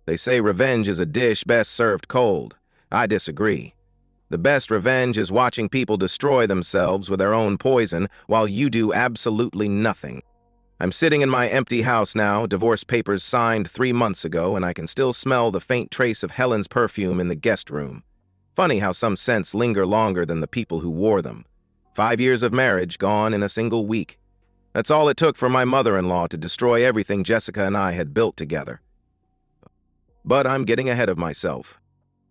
They say revenge is a dish best served cold. I disagree. The best revenge is watching people destroy themselves with their own poison while you do absolutely nothing. I'm sitting in my empty house now, divorce papers signed 3 months ago, and I can still smell the faint trace of Helen's perfume in the guest room. Funny how some scents linger longer than the people who wore them. 5 years of marriage gone in a single week. That's all it took for my mother-in-law to destroy everything Jessica and I had built together. But I'm getting ahead of myself.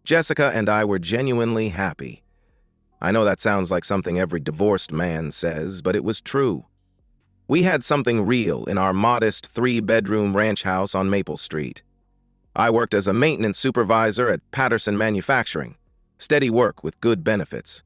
Jessica and I were genuinely happy. I know that sounds like something every divorced man says, but it was true. We had something real in our modest 3-bedroom ranch house on Maple Street. I worked as a maintenance supervisor at Patterson Manufacturing. Steady work with good benefits.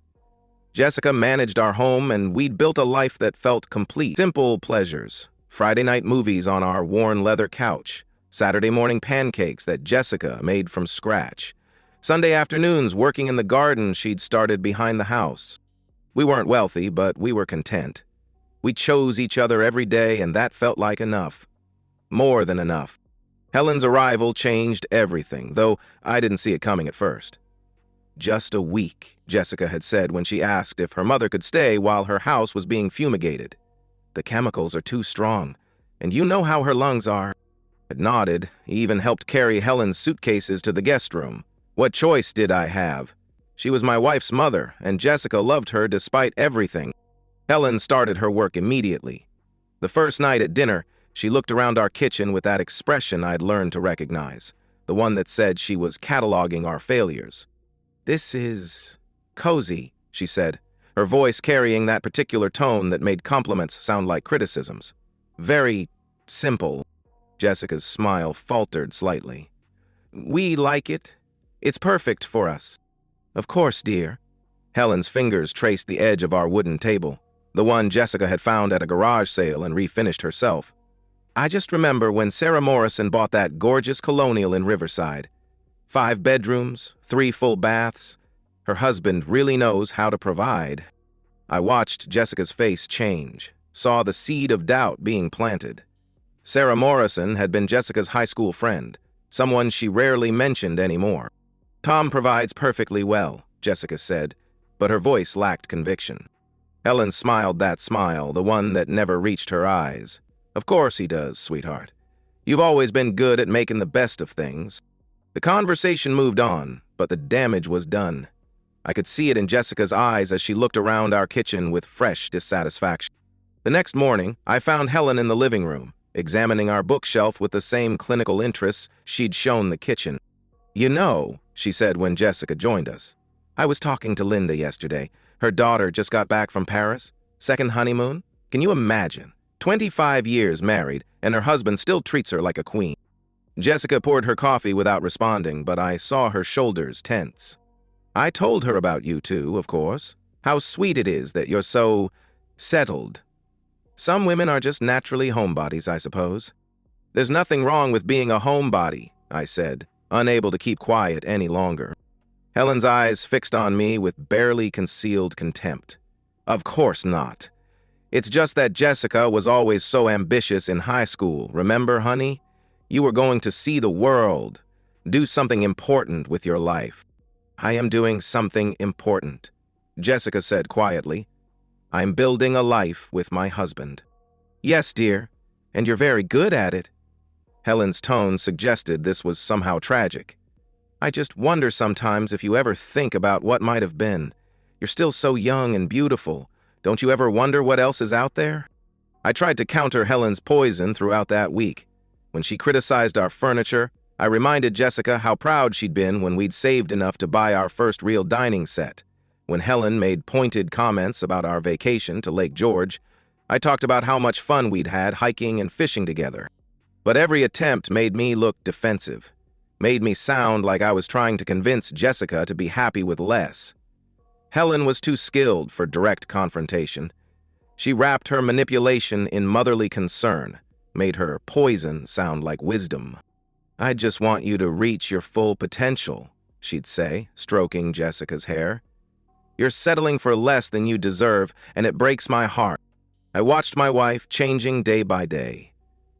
Jessica managed our home, and we'd built a life that felt complete. Simple pleasures. Friday night movies on our worn leather couch. Saturday morning pancakes that Jessica made from scratch. Sunday afternoons working in the garden she'd started behind the house. We weren't wealthy, but we were content. We chose each other every day, and that felt like enough. More than enough. Helen's arrival changed everything, though I didn't see it coming at first. "Just a week," Jessica had said when she asked if her mother could stay while her house was being fumigated. "The chemicals are too strong, and you know how her lungs are." I nodded, even helped carry Helen's suitcases to the guest room. What choice did I have? She was my wife's mother, and Jessica loved her despite everything. Helen started her work immediately. The first night at dinner, she looked around our kitchen with that expression I'd learned to recognize, the one that said she was cataloging our failures. "This is cozy," she said, her voice carrying that particular tone that made compliments sound like criticisms. "Very simple." Jessica's smile faltered slightly. "We like it. It's perfect for us." "Of course, dear." Helen's fingers traced the edge of our wooden table, the one Jessica had found at a garage sale and refinished herself. "I just remember when Sarah Morrison bought that gorgeous colonial in Riverside. 5 bedrooms, 3 full baths. Her husband really knows how to provide." I watched Jessica's face change, saw the seed of doubt being planted. Sarah Morrison had been Jessica's high school friend, someone she rarely mentioned anymore. "Tom provides perfectly well," Jessica said, but her voice lacked conviction. Helen smiled that smile, the one that never reached her eyes. "Of course he does, sweetheart. You've always been good at making the best of things." The conversation moved on, but the damage was done. I could see it in Jessica's eyes as she looked around our kitchen with fresh dissatisfaction. The next morning, I found Helen in the living room, examining our bookshelf with the same clinical interests she'd shown the kitchen. "You know," she said when Jessica joined us, "I was talking to Linda yesterday. Her daughter just got back from Paris. Second honeymoon? Can you imagine? 25 years married, and her husband still treats her like a queen." Jessica poured her coffee without responding, but I saw her shoulders tense. "I told her about you two, of course. How sweet it is that you're so settled. Some women are just naturally homebodies, I suppose." "There's nothing wrong with being a homebody," I said, unable to keep quiet any longer. Helen's eyes fixed on me with barely concealed contempt. "Of course not. It's just that Jessica was always so ambitious in high school, remember, honey? You were going to see the world, do something important with your life." "I am doing something important," Jessica said quietly. "I'm building a life with my husband." "Yes, dear, and you're very good at it." Helen's tone suggested this was somehow tragic. "I just wonder sometimes if you ever think about what might have been. You're still so young and beautiful. Don't you ever wonder what else is out there?" I tried to counter Helen's poison throughout that week. When she criticized our furniture, I reminded Jessica how proud she'd been when we'd saved enough to buy our first real dining set. When Helen made pointed comments about our vacation to Lake George, I talked about how much fun we'd had hiking and fishing together. But every attempt made me look defensive, made me sound like I was trying to convince Jessica to be happy with less. Helen was too skilled for direct confrontation. She wrapped her manipulation in motherly concern, made her poison sound like wisdom. "I just want you to reach your full potential," she'd say, stroking Jessica's hair. "You're settling for less than you deserve, and it breaks my heart." I watched my wife changing day by day.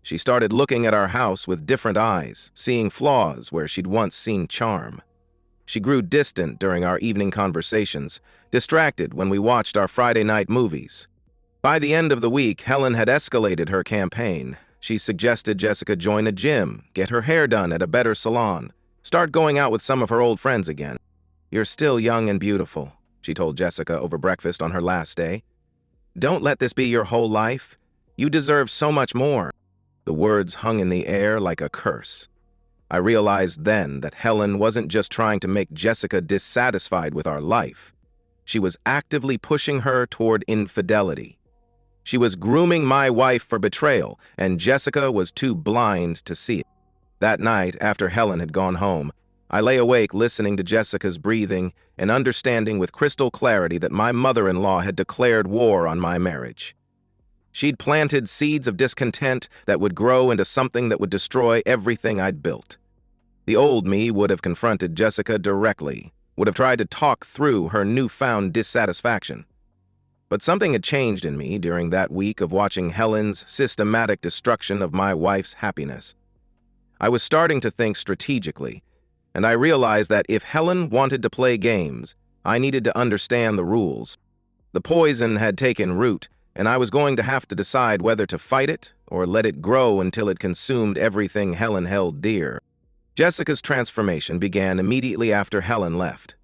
She started looking at our house with different eyes, seeing flaws where she'd once seen charm. She grew distant during our evening conversations, distracted when we watched our Friday night movies. By the end of the week, Helen had escalated her campaign. She suggested Jessica join a gym, get her hair done at a better salon, start going out with some of her old friends again. "You're still young and beautiful," she told Jessica over breakfast on her last day. "Don't let this be your whole life. You deserve so much more." The words hung in the air like a curse. I realized then that Helen wasn't just trying to make Jessica dissatisfied with our life. She was actively pushing her toward infidelity. She was grooming my wife for betrayal, and Jessica was too blind to see it. That night, after Helen had gone home, I lay awake listening to Jessica's breathing and understanding with crystal clarity that my mother-in-law had declared war on my marriage. She'd planted seeds of discontent that would grow into something that would destroy everything I'd built. The old me would have confronted Jessica directly, would have tried to talk through her newfound dissatisfaction. But something had changed in me during that week of watching Helen's systematic destruction of my wife's happiness. I was starting to think strategically, and I realized that if Helen wanted to play games, I needed to understand the rules. The poison had taken root, and I was going to have to decide whether to fight it or let it grow until it consumed everything Helen held dear. Jessica's transformation began immediately after Helen left.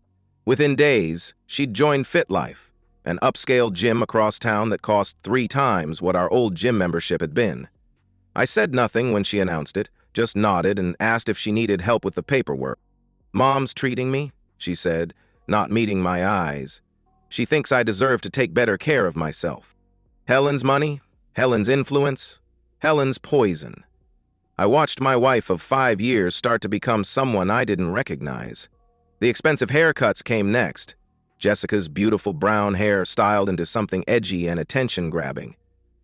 Within days, she'd joined FitLife, an upscale gym across town that cost 3 times what our old gym membership had been. I said nothing when she announced it, just nodded and asked if she needed help with the paperwork. "Mom's treating me," she said, not meeting my eyes. "She thinks I deserve to take better care of myself." Helen's money, Helen's influence, Helen's poison. I watched my wife of 5 years start to become someone I didn't recognize. The expensive haircuts came next. Jessica's beautiful brown hair styled into something edgy and attention-grabbing.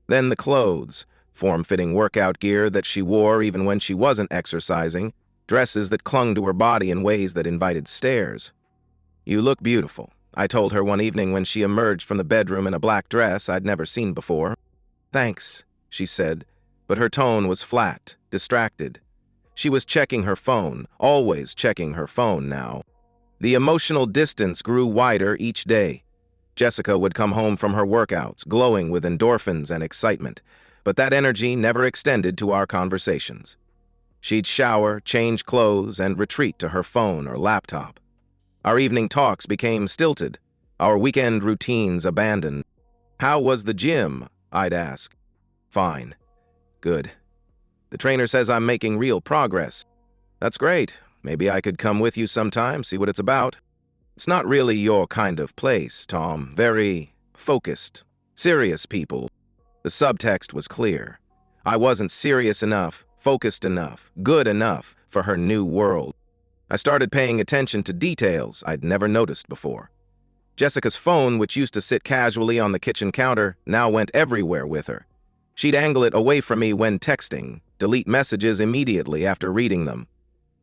Then the clothes, form-fitting workout gear that she wore even when she wasn't exercising, dresses that clung to her body in ways that invited stares. "You look beautiful," I told her one evening when she emerged from the bedroom in a black dress I'd never seen before. "Thanks," she said, but her tone was flat, distracted. She was checking her phone, always checking her phone now. The emotional distance grew wider each day. Jessica would come home from her workouts, glowing with endorphins and excitement, but that energy never extended to our conversations. She'd shower, change clothes, and retreat to her phone or laptop. Our evening talks became stilted, our weekend routines abandoned. "How was the gym?" I'd ask. "Fine. Good. The trainer says I'm making real progress." "That's great. Maybe I could come with you sometime, see what it's about." "It's not really your kind of place, Tom. Very focused, serious people." The subtext was clear. I wasn't serious enough, focused enough, good enough for her new world. I started paying attention to details I'd never noticed before. Jessica's phone, which used to sit casually on the kitchen counter, now went everywhere with her. She'd angle it away from me when texting, delete messages immediately after reading them.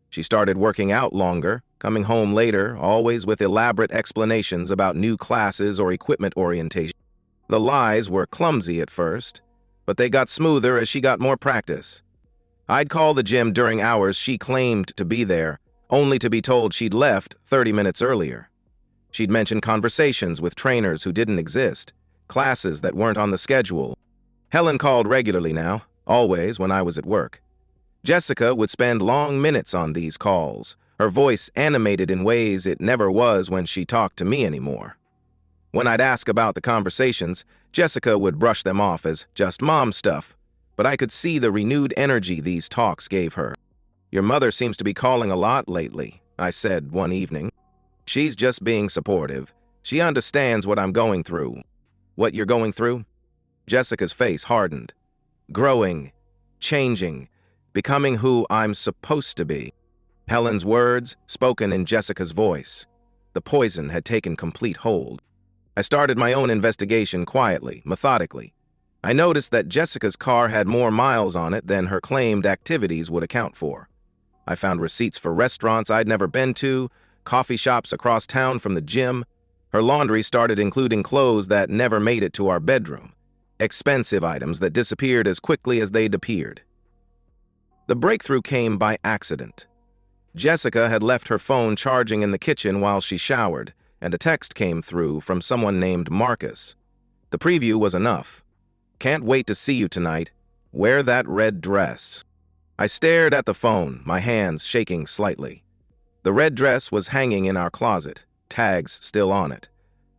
She started working out longer, coming home later, always with elaborate explanations about new classes or equipment orientation. The lies were clumsy at first, but they got smoother as she got more practice. I'd call the gym during hours she claimed to be there, only to be told she'd left 30 minutes earlier. She'd mention conversations with trainers who didn't exist, classes that weren't on the schedule. Helen called regularly now, always when I was at work. Jessica would spend long minutes on these calls, her voice animated in ways it never was when she talked to me anymore. When I'd ask about the conversations, Jessica would brush them off as just mom stuff, but I could see the renewed energy these talks gave her. "Your mother seems to be calling a lot lately," I said one evening. "She's just being supportive. She understands what I'm going through." "What you're going through?" Jessica's face hardened. "Growing, changing, becoming who I'm supposed to be." Helen's words, spoken in Jessica's voice. The poison had taken complete hold. I started my own investigation quietly, methodically. I noticed that Jessica's car had more miles on it than her claimed activities would account for. I found receipts for restaurants I'd never been to, coffee shops across town from the gym. Her laundry started including clothes that never made it to our bedroom, expensive items that disappeared as quickly as they'd appeared. The breakthrough came by accident. Jessica had left her phone charging in the kitchen while she showered, and a text came through from someone named Marcus. The preview was enough. "Can't wait to see you tonight. Wear that red dress." I stared at the phone, my hands shaking slightly. The red dress was hanging in our closet, tags still on it.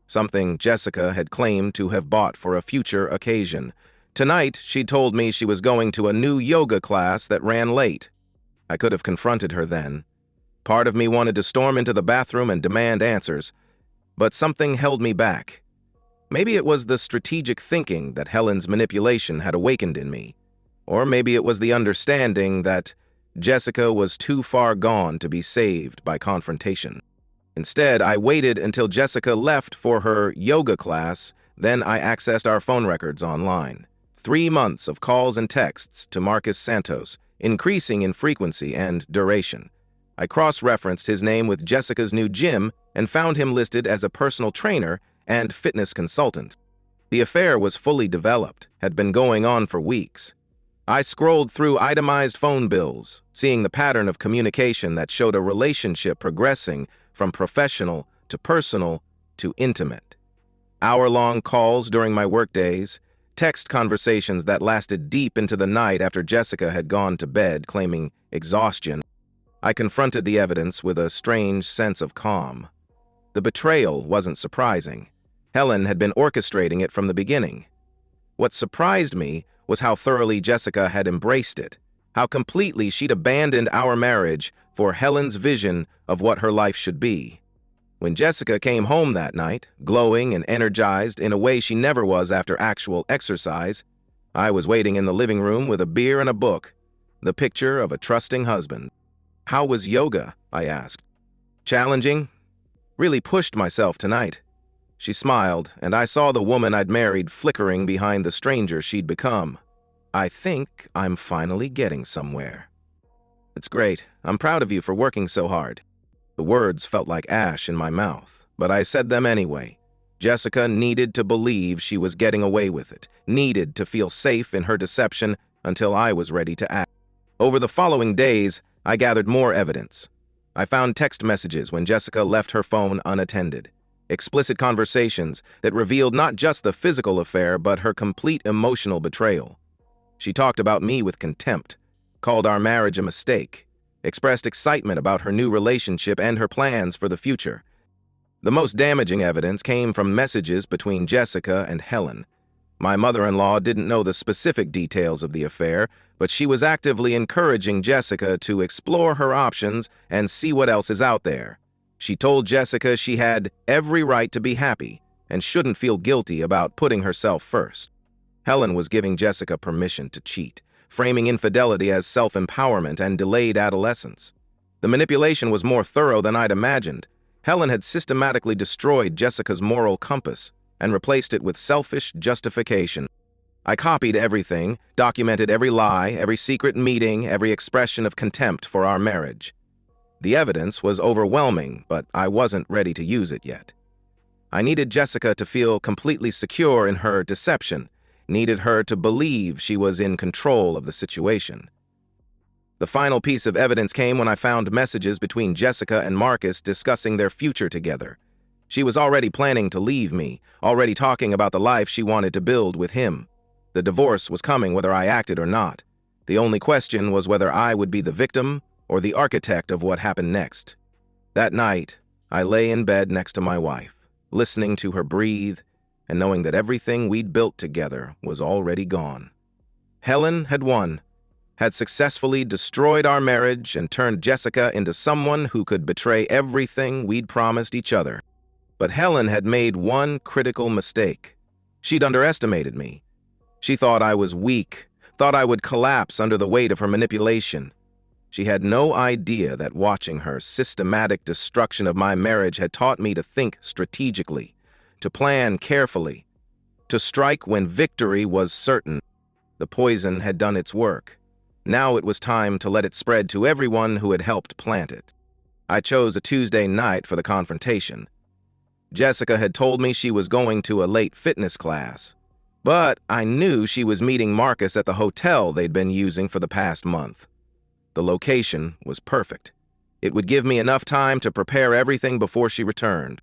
Something Jessica had claimed to have bought for a future occasion. Tonight, she told me she was going to a new yoga class that ran late. I could have confronted her then. Part of me wanted to storm into the bathroom and demand answers, but something held me back. Maybe it was the strategic thinking that Helen's manipulation had awakened in me. Or maybe it was the understanding that Jessica was too far gone to be saved by confrontation. Instead, I waited until Jessica left for her yoga class, then I accessed our phone records online. 3 months of calls and texts to Marcus Santos, increasing in frequency and duration. I cross-referenced his name with Jessica's new gym and found him listed as a personal trainer and fitness consultant. The affair was fully developed, had been going on for weeks. I scrolled through itemized phone bills, seeing the pattern of communication that showed a relationship progressing from professional to personal to intimate. Hour-long calls during my workdays, text conversations that lasted deep into the night after Jessica had gone to bed, claiming exhaustion. I confronted the evidence with a strange sense of calm. The betrayal wasn't surprising. Helen had been orchestrating it from the beginning. What surprised me was how thoroughly Jessica had embraced it, how completely she'd abandoned our marriage for Helen's vision of what her life should be. When Jessica came home that night, glowing and energized in a way she never was after actual exercise, I was waiting in the living room with a beer and a book, the picture of a trusting husband. "How was yoga?" I asked. "Challenging. Really pushed myself tonight." She smiled, and I saw the woman I'd married flickering behind the stranger she'd become. "I think I'm finally getting somewhere." "It's great. I'm proud of you for working so hard." The words felt like ash in my mouth, but I said them anyway. Jessica needed to believe she was getting away with it, needed to feel safe in her deception until I was ready to act. Over the following days, I gathered more evidence. I found text messages when Jessica left her phone unattended. Explicit conversations that revealed not just the physical affair, but her complete emotional betrayal. She talked about me with contempt, called our marriage a mistake, expressed excitement about her new relationship and her plans for the future. The most damaging evidence came from messages between Jessica and Helen. My mother-in-law didn't know the specific details of the affair, but she was actively encouraging Jessica to explore her options and see what else is out there. She told Jessica she had every right to be happy and shouldn't feel guilty about putting herself first. Helen was giving Jessica permission to cheat, framing infidelity as self-empowerment and delayed adolescence. The manipulation was more thorough than I'd imagined. Helen had systematically destroyed Jessica's moral compass and replaced it with selfish justification. I copied everything, documented every lie, every secret meeting, every expression of contempt for our marriage. The evidence was overwhelming, but I wasn't ready to use it yet. I needed Jessica to feel completely secure in her deception, needed her to believe she was in control of the situation. The final piece of evidence came when I found messages between Jessica and Marcus discussing their future together. She was already planning to leave me, already talking about the life she wanted to build with him. The divorce was coming whether I acted or not. The only question was whether I would be the victim or the architect of what happened next. That night, I lay in bed next to my wife, listening to her breathe and knowing that everything we'd built together was already gone. Helen had won, had successfully destroyed our marriage and turned Jessica into someone who could betray everything we'd promised each other. But Helen had made one critical mistake. She'd underestimated me. She thought I was weak, thought I would collapse under the weight of her manipulation. She had no idea that watching her systematic destruction of my marriage had taught me to think strategically, to plan carefully, to strike when victory was certain. The poison had done its work. Now it was time to let it spread to everyone who had helped plant it. I chose a Tuesday night for the confrontation. Jessica had told me she was going to a late fitness class, but I knew she was meeting Marcus at the hotel they'd been using for the past month. The location was perfect. It would give me enough time to prepare everything before she returned.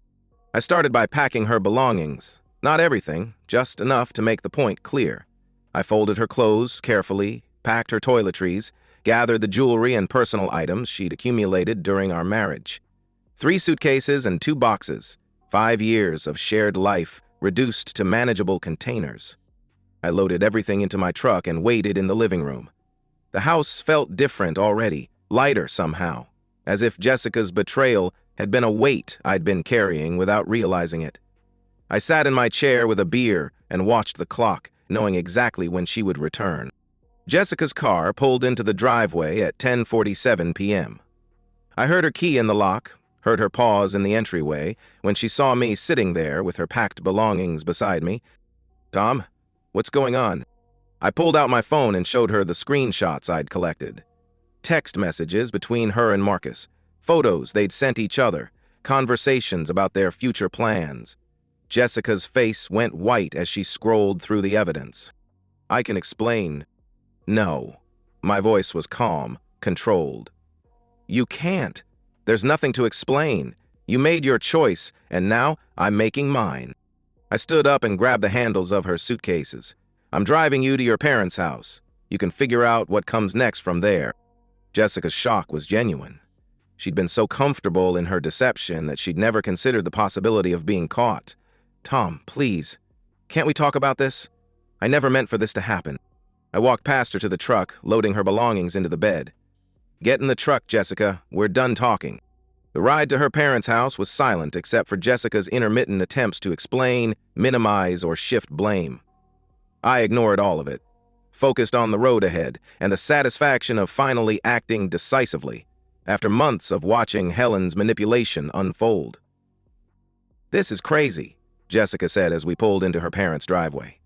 I started by packing her belongings. Not everything, just enough to make the point clear. I folded her clothes carefully, packed her toiletries, gathered the jewelry and personal items she'd accumulated during our marriage. 3 suitcases and 2 boxes. 5 years of shared life reduced to manageable containers. I loaded everything into my truck and waited in the living room. The house felt different already, lighter somehow, as if Jessica's betrayal had been a weight I'd been carrying without realizing it. I sat in my chair with a beer and watched the clock, knowing exactly when she would return. Jessica's car pulled into the driveway at 10:47 p.m. I heard her key in the lock, heard her pause in the entryway when she saw me sitting there with her packed belongings beside me. "Tom, what's going on?" I pulled out my phone and showed her the screenshots I'd collected. Text messages between her and Marcus, photos they'd sent each other, conversations about their future plans. Jessica's face went white as she scrolled through the evidence. "I can explain." "No." My voice was calm, controlled. "You can't. There's nothing to explain. You made your choice, and now I'm making mine." I stood up and grabbed the handles of her suitcases. "I'm driving you to your parents' house. You can figure out what comes next from there." Jessica's shock was genuine. She'd been so comfortable in her deception that she'd never considered the possibility of being caught. "Tom, please, can't we talk about this? I never meant for this to happen." I walked past her to the truck, loading her belongings into the bed. "Get in the truck, Jessica. We're done talking." The ride to her parents' house was silent except for Jessica's intermittent attempts to explain, minimize, or shift blame. I ignored all of it, focused on the road ahead and the satisfaction of finally acting decisively after months of watching Helen's manipulation unfold. "This is crazy," Jessica said as we pulled into her parents' driveway.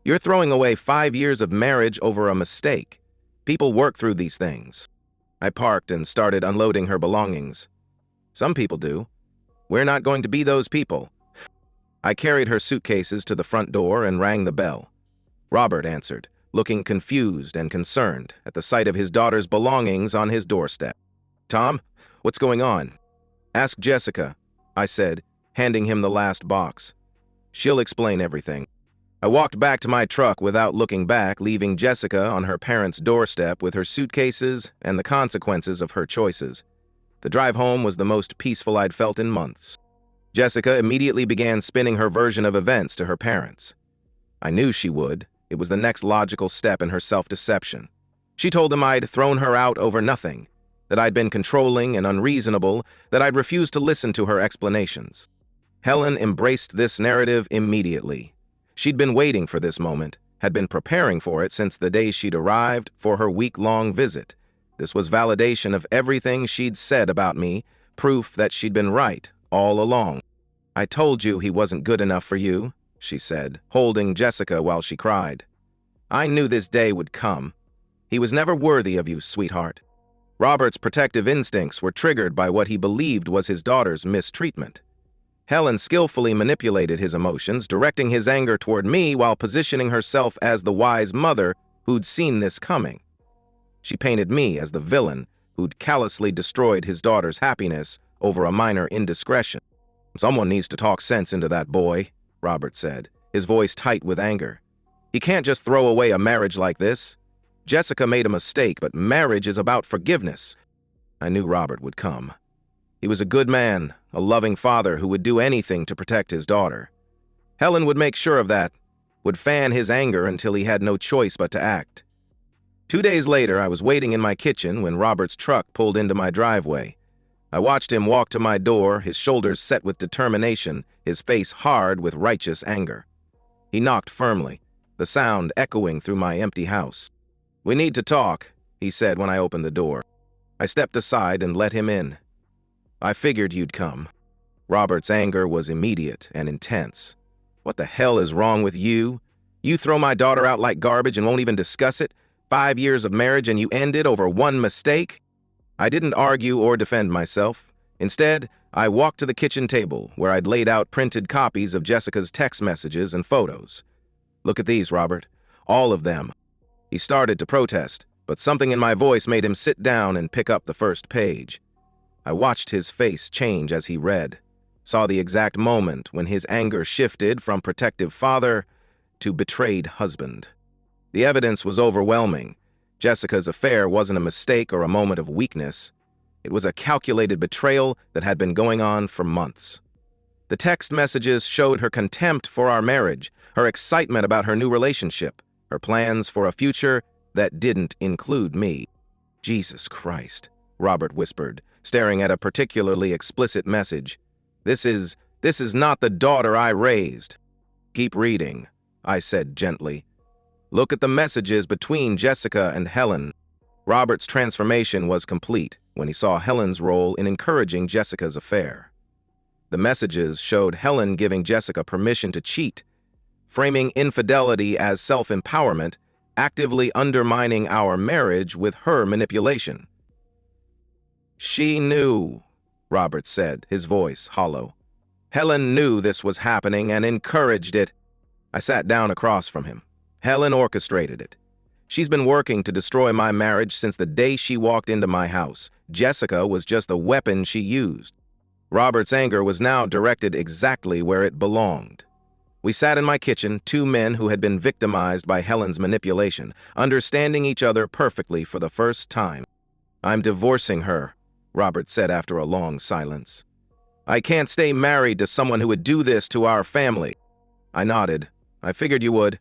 "You're throwing away 5 years of marriage over a mistake. People work through these things." I parked and started unloading her belongings. "Some people do. We're not going to be those people." I carried her suitcases to the front door and rang the bell. Robert answered, looking confused and concerned at the sight of his daughter's belongings on his doorstep. "Tom, what's going on?" "Ask Jessica," I said, handing him the last box. "She'll explain everything." I walked back to my truck without looking back, leaving Jessica on her parents' doorstep with her suitcases and the consequences of her choices. The drive home was the most peaceful I'd felt in months. Jessica immediately began spinning her version of events to her parents. I knew she would. It was the next logical step in her self-deception. She told them I'd thrown her out over nothing, that I'd been controlling and unreasonable, that I'd refused to listen to her explanations. Helen embraced this narrative immediately. She'd been waiting for this moment, had been preparing for it since the day she'd arrived for her week-long visit. This was validation of everything she'd said about me, proof that she'd been right all along. "I told you he wasn't good enough for you," she said, holding Jessica while she cried. "I knew this day would come. He was never worthy of you, sweetheart." Robert's protective instincts were triggered by what he believed was his daughter's mistreatment. Helen skillfully manipulated his emotions, directing his anger toward me while positioning herself as the wise mother who'd seen this coming. She painted me as the villain who'd callously destroyed his daughter's happiness over a minor indiscretion. "Someone needs to talk sense into that boy," Robert said, his voice tight with anger. "He can't just throw away a marriage like this. Jessica made a mistake, but marriage is about forgiveness." I knew Robert would come. He was a good man, a loving father who would do anything to protect his daughter. Helen would make sure of that, would fan his anger until he had no choice but to act. 2 days later, I was waiting in my kitchen when Robert's truck pulled into my driveway. I watched him walk to my door, his shoulders set with determination, his face hard with righteous anger. He knocked firmly, the sound echoing through my empty house. "We need to talk," he said when I opened the door. I stepped aside and let him in. "I figured you'd come." Robert's anger was immediate and intense. "What the hell is wrong with you? You throw my daughter out like garbage and won't even discuss it? 5 years of marriage and you end it over one mistake?" I didn't argue or defend myself. Instead, I walked to the kitchen table where I'd laid out printed copies of Jessica's text messages and photos. "Look at these, Robert. All of them." He started to protest, but something in my voice made him sit down and pick up the first page. I watched his face change as he read, saw the exact moment when his anger shifted from protective father to betrayed husband. The evidence was overwhelming. Jessica's affair wasn't a mistake or a moment of weakness. It was a calculated betrayal that had been going on for months. The text messages showed her contempt for our marriage, her excitement about her new relationship, her plans for a future that didn't include me. "Jesus Christ," Robert whispered, staring at a particularly explicit message. This is not the daughter I raised." "Keep reading," I said gently. "Look at the messages between Jessica and Helen." Robert's transformation was complete when he saw Helen's role in encouraging Jessica's affair. The messages showed Helen giving Jessica permission to cheat, framing infidelity as self-empowerment, actively undermining our marriage with her manipulation. "She knew," Robert said, his voice hollow. "Helen knew this was happening and encouraged it." I sat down across from him. "Helen orchestrated it. She's been working to destroy my marriage since the day she walked into my house. Jessica was just the weapon she used." Robert's anger was now directed exactly where it belonged. We sat in my kitchen, two men who had been victimized by Helen's manipulation, understanding each other perfectly for the first time. "I'm divorcing her," Robert said after a long silence. "I can't stay married to someone who would do this to our family." I nodded. "I figured you would.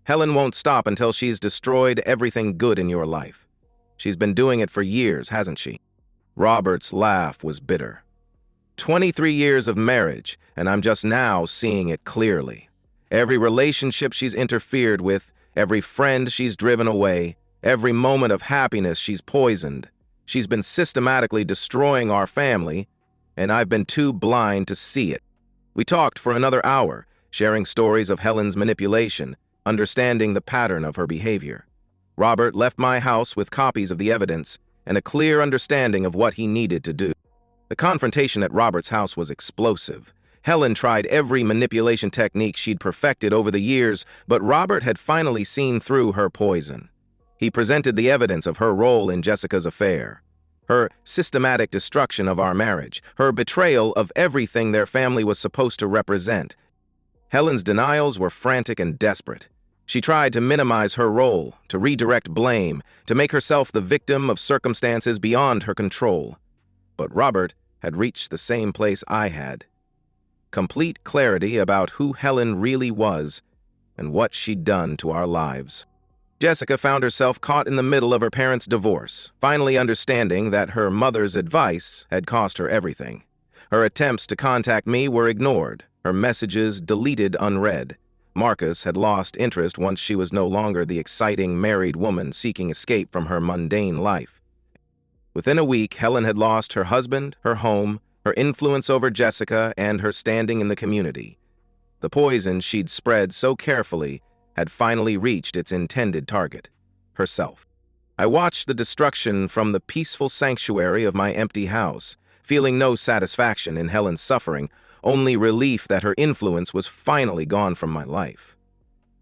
Helen won't stop until she's destroyed everything good in your life. She's been doing it for years, hasn't she?" Robert's laugh was bitter. 23 years of marriage, and I'm just now seeing it clearly. Every relationship she's interfered with, every friend she's driven away, every moment of happiness she's poisoned. She's been systematically destroying our family, and I've been too blind to see it. We talked for another hour, sharing stories of Helen's manipulation, understanding the pattern of her behavior. Robert left my house with copies of the evidence and a clear understanding of what he needed to do. The confrontation at Robert's house was explosive. Helen tried every manipulation technique she'd perfected over the years, but Robert had finally seen through her poison. He presented the evidence of her role in Jessica's affair, her systematic destruction of our marriage, her betrayal of everything their family was supposed to represent. Helen's denials were frantic and desperate. She tried to minimize her role, to redirect blame, to make herself the victim of circumstances beyond her control. But Robert had reached the same place I had. Complete clarity about who Helen really was and what she'd done to our lives. Jessica found herself caught in the middle of her parents' divorce, finally understanding that her mother's advice had cost her everything. Her attempts to contact me were ignored, her messages deleted unread. Marcus had lost interest once she was no longer the exciting married woman seeking escape from her mundane life. Within a week, Helen had lost her husband, her home, her influence over Jessica, and her standing in the community. The poison she'd spread so carefully had finally reached its intended target, herself. I watched the destruction from the peaceful sanctuary of my empty house, feeling no satisfaction in Helen's suffering, only relief that her influence was finally gone from my life.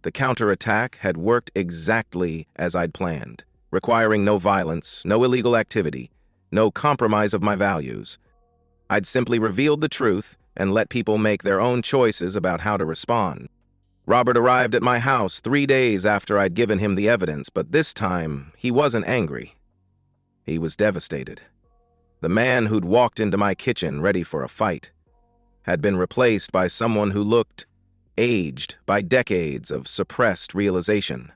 The counterattack had worked exactly as I'd planned, requiring no violence, no illegal activity, no compromise of my values. I'd simply revealed the truth and let people make their own choices about how to respond. Robert arrived at my house 3 days after I'd given him the evidence, but this time he wasn't angry. He was devastated. The man who'd walked into my kitchen ready for a fight had been replaced by someone who looked aged by decades of suppressed realization.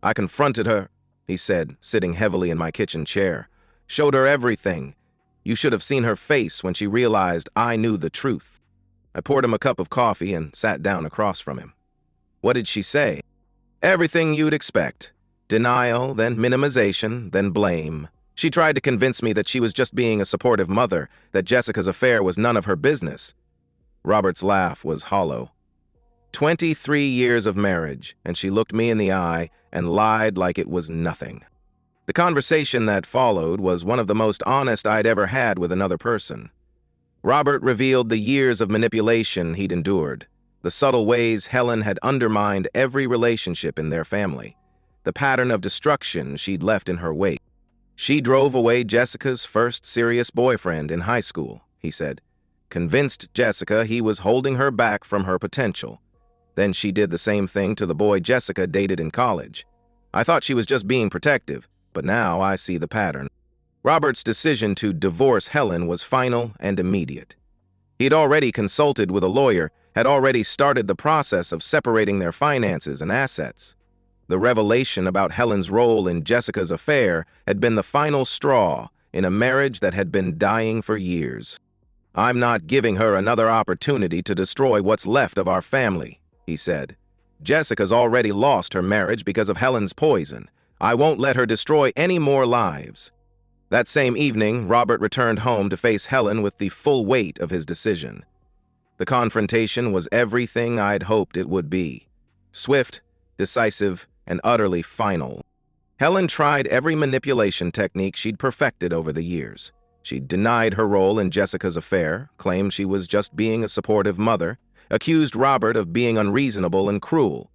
"I confronted her," he said, sitting heavily in my kitchen chair. "Showed her everything. You should have seen her face when she realized I knew the truth." I poured him a cup of coffee and sat down across from him. "What did she say?" "Everything you'd expect. Denial, then minimization, then blame. She tried to convince me that she was just being a supportive mother, that Jessica's affair was none of her business." Robert's laugh was hollow. 23 years of marriage, and she looked me in the eye and lied like it was nothing. The conversation that followed was one of the most honest I'd ever had with another person. Robert revealed the years of manipulation he'd endured, the subtle ways Helen had undermined every relationship in their family, the pattern of destruction she'd left in her wake. She drove away Jessica's first serious boyfriend in high school, he said, convinced Jessica he was holding her back from her potential. Then she did the same thing to the boy Jessica dated in college. I thought she was just being protective, but now I see the pattern. Robert's decision to divorce Helen was final and immediate. He'd already consulted with a lawyer, had already started the process of separating their finances and assets. The revelation about Helen's role in Jessica's affair had been the final straw in a marriage that had been dying for years. "I'm not giving her another opportunity to destroy what's left of our family," he said. "Jessica's already lost her marriage because of Helen's poison. I won't let her destroy any more lives." That same evening, Robert returned home to face Helen with the full weight of his decision. The confrontation was everything I'd hoped it would be. Swift, decisive, and utterly final. Helen tried every manipulation technique she'd perfected over the years. She denied her role in Jessica's affair, claimed she was just being a supportive mother, accused Robert of being unreasonable and cruel.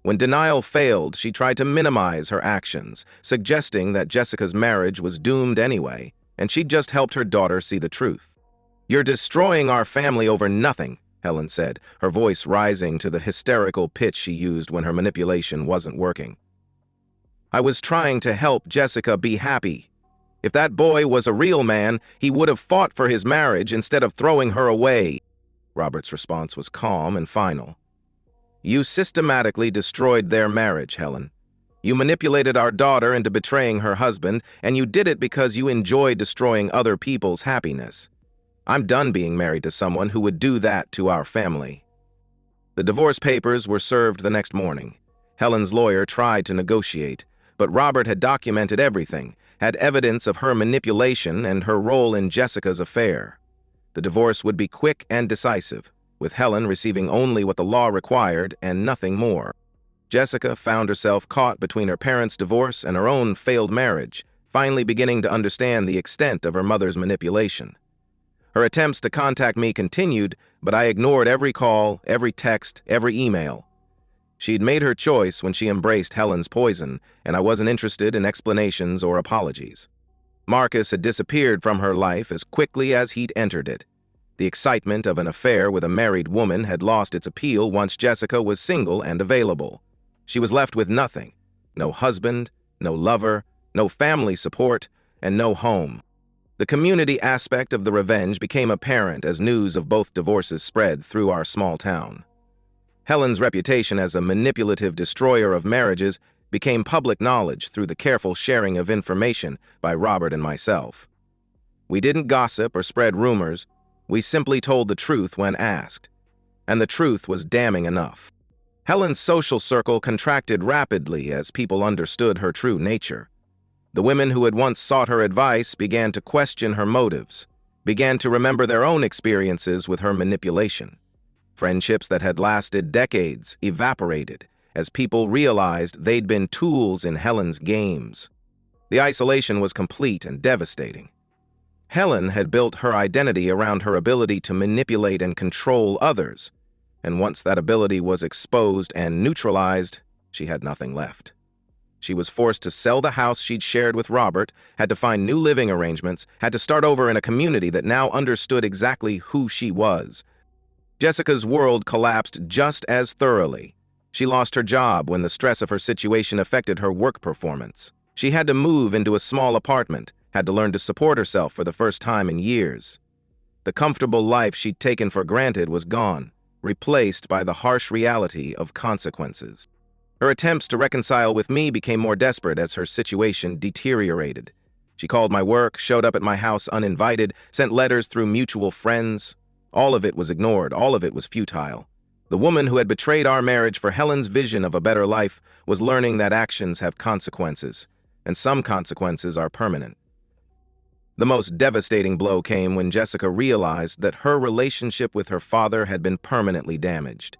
When denial failed, she tried to minimize her actions, suggesting that Jessica's marriage was doomed anyway, and she'd just helped her daughter see the truth. "You're destroying our family over nothing," Helen said, her voice rising to the hysterical pitch she used when her manipulation wasn't working. "I was trying to help Jessica be happy. If that boy was a real man, he would have fought for his marriage instead of throwing her away." Robert's response was calm and final. "You systematically destroyed their marriage, Helen. You manipulated our daughter into betraying her husband, and you did it because you enjoy destroying other people's happiness. I'm done being married to someone who would do that to our family." The divorce papers were served the next morning. Helen's lawyer tried to negotiate, but Robert had documented everything, had evidence of her manipulation and her role in Jessica's affair. The divorce would be quick and decisive, with Helen receiving only what the law required and nothing more. Jessica found herself caught between her parents' divorce and her own failed marriage, finally beginning to understand the extent of her mother's manipulation. Her attempts to contact me continued, but I ignored every call, every text, every email. She'd made her choice when she embraced Helen's poison, and I wasn't interested in explanations or apologies. Marcus had disappeared from her life as quickly as he'd entered it. The excitement of an affair with a married woman had lost its appeal once Jessica was single and available. She was left with nothing. No husband, no lover, no family support, and no home. The community aspect of the revenge became apparent as news of both divorces spread through our small town. Helen's reputation as a manipulative destroyer of marriages became public knowledge through the careful sharing of information by Robert and myself. We didn't gossip or spread rumors. We simply told the truth when asked, and the truth was damning enough. Helen's social circle contracted rapidly as people understood her true nature. The women who had once sought her advice began to question her motives, began to remember their own experiences with her manipulation. Friendships that had lasted decades evaporated as people realized they'd been tools in Helen's games. The isolation was complete and devastating. Helen had built her identity around her ability to manipulate and control others, and once that ability was exposed and neutralized, she had nothing left. She was forced to sell the house she'd shared with Robert, had to find new living arrangements, had to start over in a community that now understood exactly who she was. Jessica's world collapsed just as thoroughly. She lost her job when the stress of her situation affected her work performance. She had to move into a small apartment, had to learn to support herself for the first time in years. The comfortable life she'd taken for granted was gone, replaced by the harsh reality of consequences. Her attempts to reconcile with me became more desperate as her situation deteriorated. She called my work, showed up at my house uninvited, sent letters through mutual friends. All of it was ignored, all of it was futile. The woman who had betrayed our marriage for Helen's vision of a better life was learning that actions have consequences, and some consequences are permanent. The most devastating blow came when Jessica realized that her relationship with her father had been permanently damaged.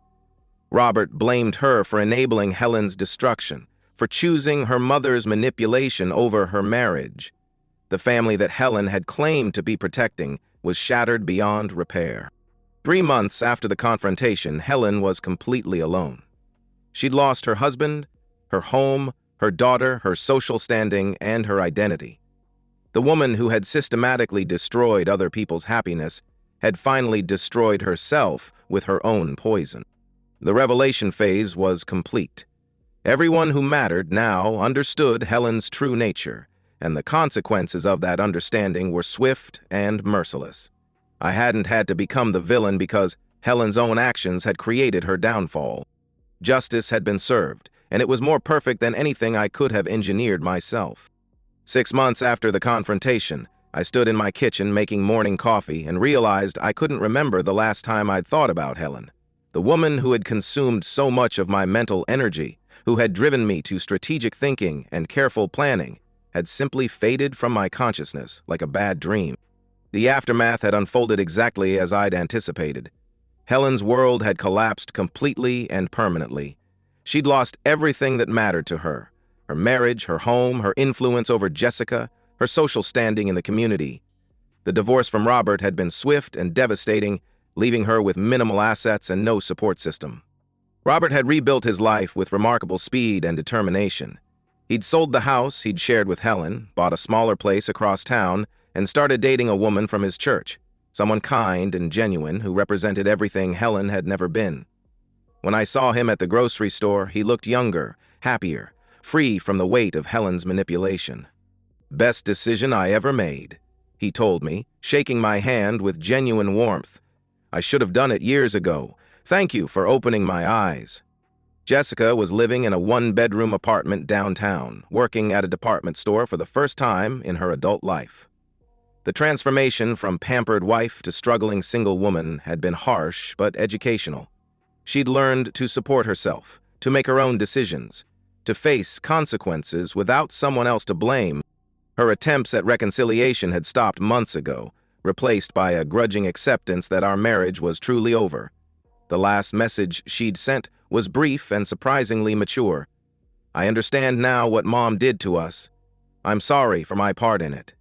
Robert blamed her for enabling Helen's destruction, for choosing her mother's manipulation over her marriage. The family that Helen had claimed to be protecting was shattered beyond repair. 3 months after the confrontation, Helen was completely alone. She'd lost her husband, her home, her daughter, her social standing, and her identity. The woman who had systematically destroyed other people's happiness had finally destroyed herself with her own poison. The revelation phase was complete. Everyone who mattered now understood Helen's true nature, and the consequences of that understanding were swift and merciless. I hadn't had to become the villain because Helen's own actions had created her downfall. Justice had been served, and it was more perfect than anything I could have engineered myself. 6 months after the confrontation, I stood in my kitchen making morning coffee and realized I couldn't remember the last time I'd thought about Helen. The woman who had consumed so much of my mental energy, who had driven me to strategic thinking and careful planning, had simply faded from my consciousness like a bad dream. The aftermath had unfolded exactly as I'd anticipated. Helen's world had collapsed completely and permanently. She'd lost everything that mattered to her: her marriage, her home, her influence over Jessica, her social standing in the community. The divorce from Robert had been swift and devastating, leaving her with minimal assets and no support system. Robert had rebuilt his life with remarkable speed and determination. He'd sold the house he'd shared with Helen, bought a smaller place across town, and started dating a woman from his church, someone kind and genuine who represented everything Helen had never been. When I saw him at the grocery store, he looked younger, happier, free from the weight of Helen's manipulation. "Best decision I ever made," he told me, shaking my hand with genuine warmth. "I should have done it years ago. Thank you for opening my eyes." Jessica was living in a one-bedroom apartment downtown, working at a department store for the first time in her adult life. The transformation from pampered wife to struggling single woman had been harsh but educational. She'd learned to support herself, to make her own decisions, to face consequences without someone else to blame. Her attempts at reconciliation had stopped months ago, replaced by a grudging acceptance that our marriage was truly over. The last message she'd sent was brief and surprisingly mature. "I understand now what Mom did to us. I'm sorry for my part in it.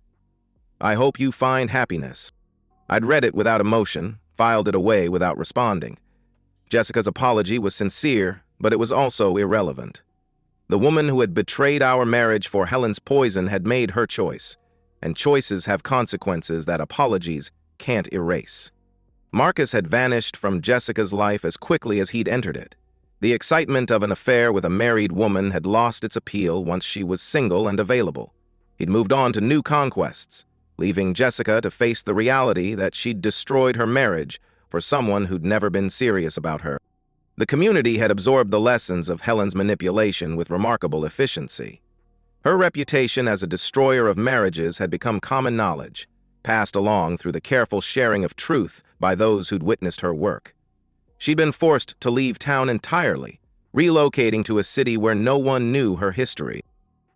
I hope you find happiness." I'd read it without emotion, filed it away without responding. Jessica's apology was sincere, but it was also irrelevant. The woman who had betrayed our marriage for Helen's poison had made her choice, and choices have consequences that apologies can't erase. Marcus had vanished from Jessica's life as quickly as he'd entered it. The excitement of an affair with a married woman had lost its appeal once she was single and available. He'd moved on to new conquests, leaving Jessica to face the reality that she'd destroyed her marriage for someone who'd never been serious about her. The community had absorbed the lessons of Helen's manipulation with remarkable efficiency. Her reputation as a destroyer of marriages had become common knowledge, passed along through the careful sharing of truth by those who'd witnessed her work. She'd been forced to leave town entirely, relocating to a city where no one knew her history.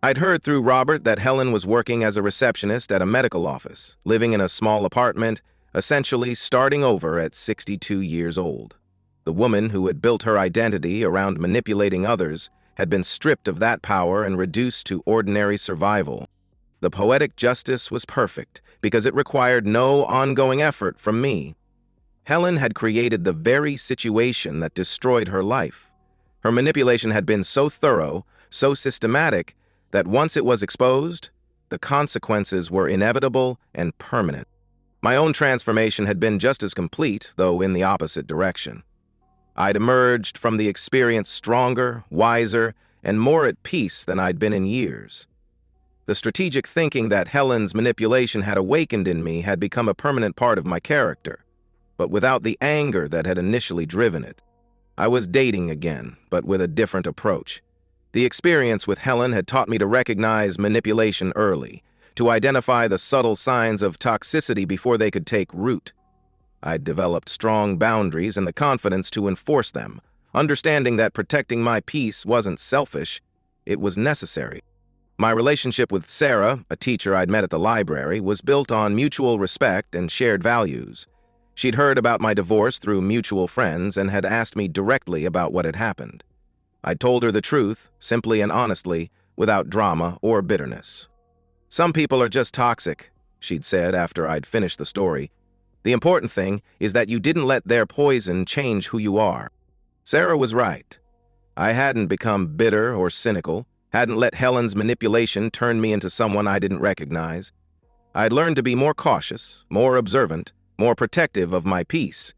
I'd heard through Robert that Helen was working as a receptionist at a medical office, living in a small apartment, essentially starting over at 62 years old. The woman who had built her identity around manipulating others had been stripped of that power and reduced to ordinary survival. The poetic justice was perfect because it required no ongoing effort from me. Helen had created the very situation that destroyed her life. Her manipulation had been so thorough, so systematic, that once it was exposed, the consequences were inevitable and permanent. My own transformation had been just as complete, though in the opposite direction. I'd emerged from the experience stronger, wiser, and more at peace than I'd been in years. The strategic thinking that Helen's manipulation had awakened in me had become a permanent part of my character, but without the anger that had initially driven it. I was dating again, but with a different approach. The experience with Helen had taught me to recognize manipulation early, to identify the subtle signs of toxicity before they could take root. I'd developed strong boundaries and the confidence to enforce them, understanding that protecting my peace wasn't selfish, it was necessary. My relationship with Sarah, a teacher I'd met at the library, was built on mutual respect and shared values. She'd heard about my divorce through mutual friends and had asked me directly about what had happened. I'd told her the truth, simply and honestly, without drama or bitterness. "Some people are just toxic," she'd said after I'd finished the story. "The important thing is that you didn't let their poison change who you are." Sarah was right. I hadn't become bitter or cynical. Hadn't let Helen's manipulation turn me into someone I didn't recognize. I'd learned to be more cautious, more observant, more protective of my peace,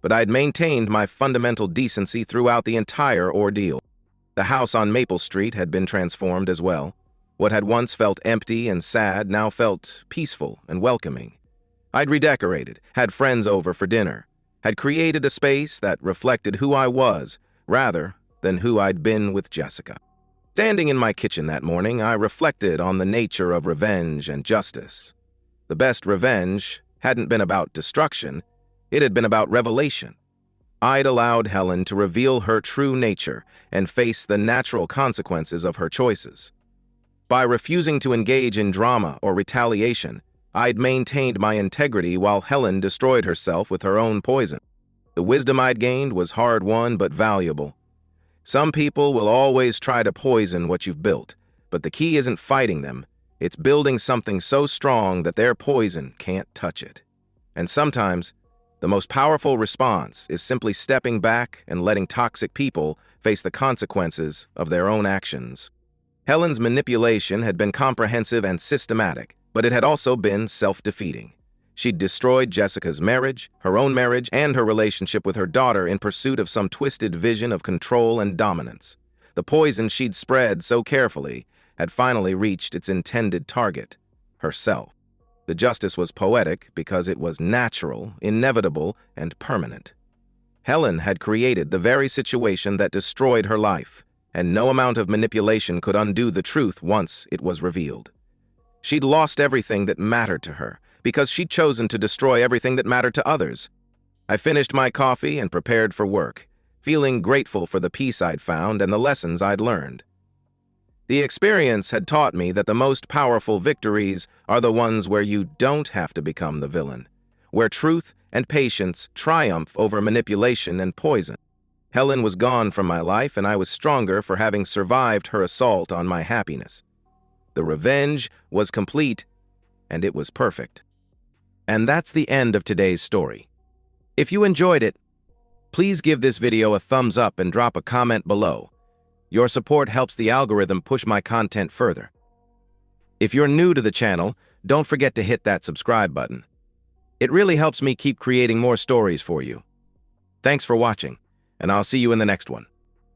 but I'd maintained my fundamental decency throughout the entire ordeal. The house on Maple Street had been transformed as well. What had once felt empty and sad now felt peaceful and welcoming. I'd redecorated, had friends over for dinner, had created a space that reflected who I was rather than who I'd been with Jessica. Standing in my kitchen that morning, I reflected on the nature of revenge and justice. The best revenge hadn't been about destruction, it had been about revelation. I'd allowed Helen to reveal her true nature and face the natural consequences of her choices. By refusing to engage in drama or retaliation, I'd maintained my integrity while Helen destroyed herself with her own poison. The wisdom I'd gained was hard-won but valuable. Some people will always try to poison what you've built, but the key isn't fighting them. It's building something so strong that their poison can't touch it. And sometimes, the most powerful response is simply stepping back and letting toxic people face the consequences of their own actions. Helen's manipulation had been comprehensive and systematic, but it had also been self-defeating. She'd destroyed Jessica's marriage, her own marriage, and her relationship with her daughter in pursuit of some twisted vision of control and dominance. The poison she'd spread so carefully had finally reached its intended target, herself. The justice was poetic because it was natural, inevitable, and permanent. Helen had created the very situation that destroyed her life, and no amount of manipulation could undo the truth once it was revealed. She'd lost everything that mattered to her, because she'd chosen to destroy everything that mattered to others. I finished my coffee and prepared for work, feeling grateful for the peace I'd found and the lessons I'd learned. The experience had taught me that the most powerful victories are the ones where you don't have to become the villain, where truth and patience triumph over manipulation and poison. Helen was gone from my life, and I was stronger for having survived her assault on my happiness. The revenge was complete, and it was perfect. And that's the end of today's story. If you enjoyed it, please give this video a thumbs up and drop a comment below. Your support helps the algorithm push my content further. If you're new to the channel, don't forget to hit that subscribe button. It really helps me keep creating more stories for you. Thanks for watching, and I'll see you in the next one.